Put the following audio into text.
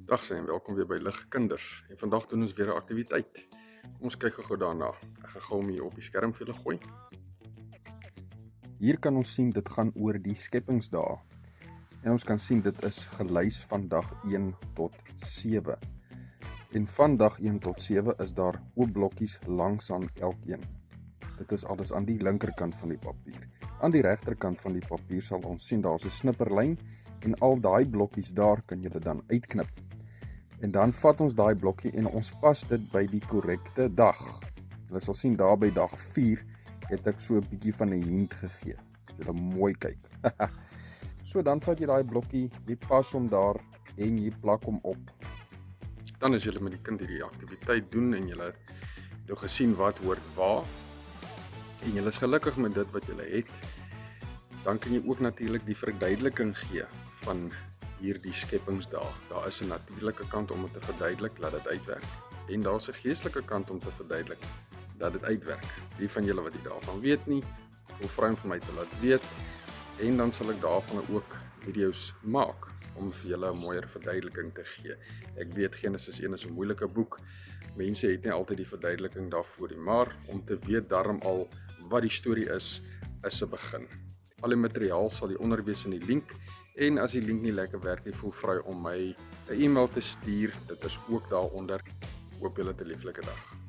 Dag sê en welkom weer by Lig Kinders. En vandag doen ons weer 'n aktiwiteit. Kom ons kyk gou daarna. Ek gaan gou hom hier op die skerm vir julle gooi. Hier kan ons sien dit gaan oor die skepingsdae. En ons kan sien dit is gelys van dag 1 tot 7. En van dag 1 tot 7 is daar oop blokkies langs aan elkeen. Dit is alles aan die linkerkant van die papier. Aan die regterkant van die papier sal ons sien daar's 'n snipperlyn en al daai blokkies daar kan jy dan uitknip. En dan vat ons daai blokkie en ons pas dit by die korrekte dag. Jy sal sien daar by dag 4 het ek so 'n bietjie van 'n hint gegee. As jy mooi kyk. So dan vat jy daai blokkie, jy pas hom daar en jy plak hom op. Dan as jy met die kind hierdie aktiwiteit doen en jy het nou gesien wat hoort waar en jy is gelukkig met dit wat jy het, dan kan jy ook natuurlik die verduideliking gee van hierdie skepingsdae. Daar is 'n natuurlike kant om dit te verduidelik, laat dit uitwerk. En daar's 'n geestelike kant om te verduidelik, dat dit uitwerk. Die van julle wat nie daarvan weet nie, voel vry om vir my te laat weet. En dan sal ek daarvan ook video's maak om vir julle 'n mooier verduideliking te gee. Ek weet Genesis 1 is 'n moeilike boek. Mense het nie altyd die verduideliking daarvoor nie, maar om te weet darm al wat die storie is 'n begin. Al die materiaal sal hieronder wees in die link. En as die link nie lekker werk nie, voel vry om my 'n e-mail te stuur. Dit is ook daaronder. Hoop julle het 'n lieflike dag.